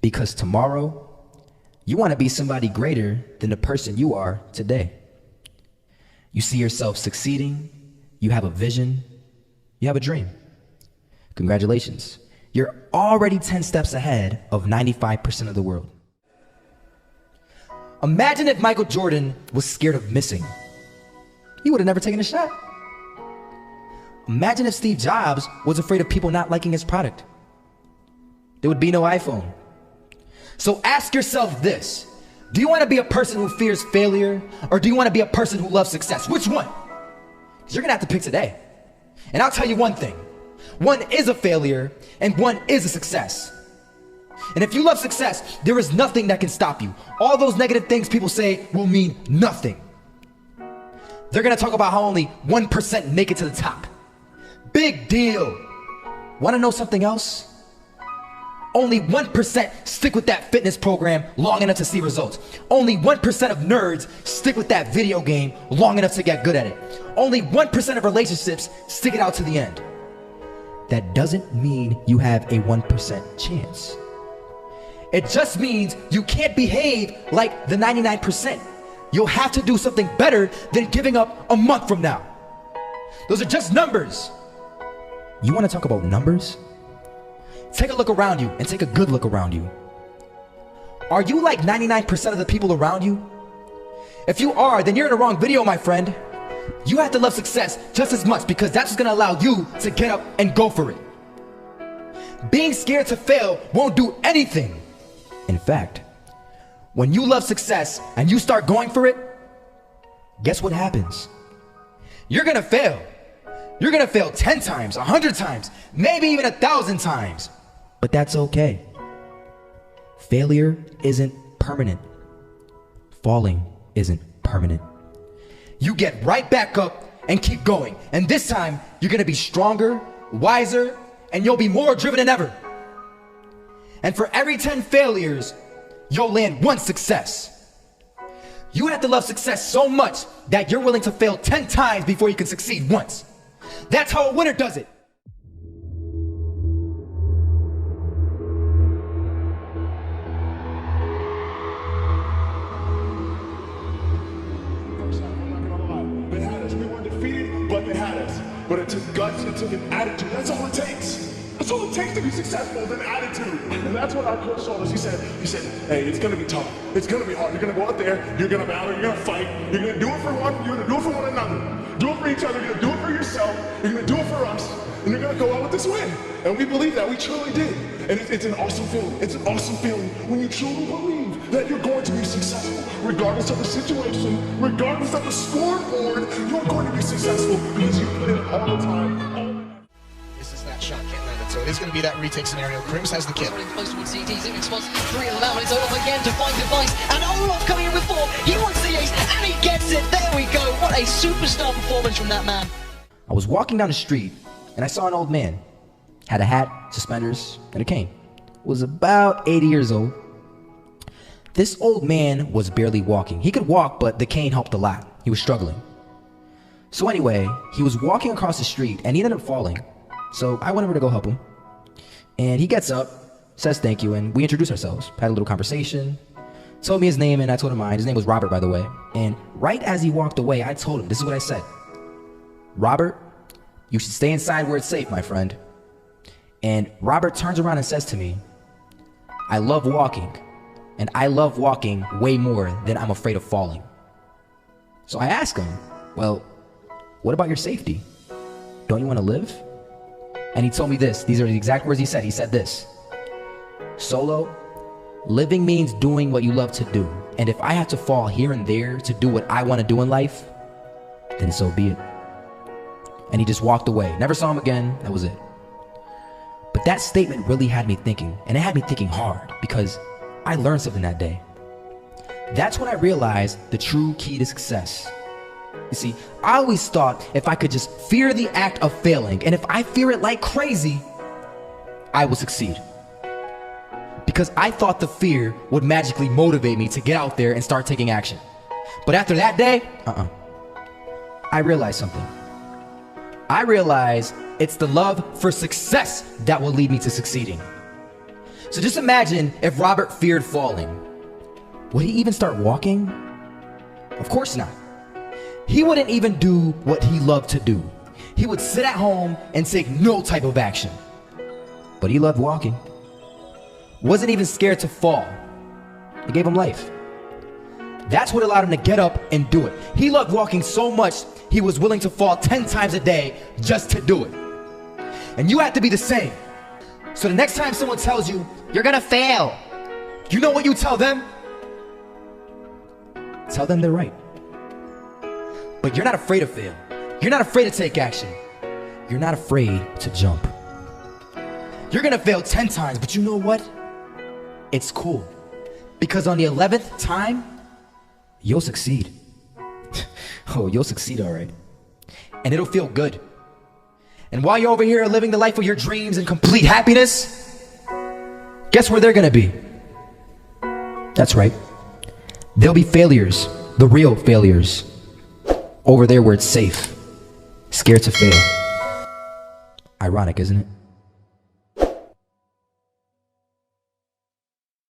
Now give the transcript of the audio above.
Because tomorrow, you want to be somebody greater than the person you are today. You see yourself succeeding, you have a vision, you have a dream. Congratulations. You're already 10 steps ahead of 95% of the world. Imagine if Michael Jordan was scared of missing. He would have never taken a shot. Imagine if Steve Jobs was afraid of people not liking his product. There would be no iPhone. So ask yourself this. Do you want to be a person who fears failure, or do you want to be a person who loves success? Which one? Because you're going to have to pick today. And I'll tell you one thing. One is a failure, and one is a success. And if you love success, there is nothing that can stop you. All those negative things people say will mean nothing. They're going to talk about how only 1% make it to the top. Big deal. Want to know something else? Only 1% stick with that fitness program long enough to see results. Only 1% of nerds stick with that video game long enough to get good at it. Only 1% of relationships stick it out to the end. That doesn't mean you have a 1% chance. It just means you can't behave like the 99%. You'll have to do something better than giving up a month from now. Those are just numbers. You want to talk about numbers? Take a look around you and take a good look around you. Are you like 99% of the people around you? If you are, then you're in the wrong video, my friend. You have to love success just as much, because that's what's going to allow you to get up and go for it. Being scared to fail won't do anything. In fact, when you love success and you start going for it, guess what happens? You're going to fail. You're going to fail 10 times, 100 times, maybe even 1,000 times. But that's okay. Failure isn't permanent. Falling isn't permanent. You get right back up and keep going. And this time, you're going to be stronger, wiser, and you'll be more driven than ever. And for every 10 failures, you'll land one success. You have to love success so much that you're willing to fail 10 times before you can succeed once. That's how a winner does it. They had us. We weren't defeated, but they had us. But it took guts, it took an attitude. That's all it takes. That's all it takes to be successful, is an attitude. And that's what our coach told us. He said, hey, it's gonna be tough. It's gonna be hard. You're gonna go out there, you're gonna battle, you're gonna fight, you're gonna do it for one, you're gonna do it for one another. Do it for each other, you're gonna do it for yourself, you're gonna do it for us, and you're gonna go out with this win. And we believe that, we truly did. And it's an awesome feeling. It's an awesome feeling when you truly believe that you're going to be successful. Regardless of the situation, regardless of the scoreboard, you're going to be successful because you put in all the time. This is that shot, can't land it. So it is going to be that retake scenario. Crims has the kill. Close towards CT's in response. 3 allowed. It's Olaf again to find Katowice. And Olaf coming in with 4. He wants the ace and he gets it. There we go. What a superstar performance from that man. I was walking down the street and I saw an old man. Had a hat, suspenders, and a cane. Was about 80 years old. This old man was barely walking. He could walk, but the cane helped a lot. He was struggling. So anyway, he was walking across the street and he ended up falling. So I went over to go help him. And he gets up, says thank you, and we introduced ourselves. Had a little conversation. Told me his name and I told him mine. His name was Robert, by the way. And right as he walked away, I told him, this is what I said. Robert, you should stay inside where it's safe, my friend. And Robert turns around and says to me, I love walking, and I love walking way more than I'm afraid of falling. So I asked him, well, what about your safety? Don't you want to live? And he told me this. These are the exact words he said. He said this: Solo, living means doing what you love to do. And if I have to fall here and there to do what I want to do in life, then so be it. And he just walked away. Never saw him again. That was it. But that statement really had me thinking, and it had me thinking hard, because I learned something that day. That's when I realized the true key to success. You see, I always thought if I could just fear the act of failing, and if I fear it like crazy, I will succeed. Because I thought the fear would magically motivate me to get out there and start taking action. But after that day, I realized something. I realized it's the love for success that will lead me to succeeding. So just imagine if Robert feared falling. Would he even start walking? Of course not. He wouldn't even do what he loved to do. He would sit at home and take no type of action. But he loved walking. Wasn't even scared to fall. It gave him life. That's what allowed him to get up and do it. He loved walking so much, he was willing to fall 10 times a day just to do it. And you have to be the same. So the next time someone tells you, you're gonna fail, you know what you tell them? Tell them they're right. But you're not afraid to fail. You're not afraid to take action. You're not afraid to jump. You're gonna fail 10 times, but you know what? It's cool. Because on the 11th time, you'll succeed. Oh, you'll succeed, all right. And it'll feel good. And while you're over here living the life of your dreams in complete happiness, guess where they're gonna be? That's right. They'll be failures, the real failures. Over there where it's safe, scared to fail. Ironic, isn't it?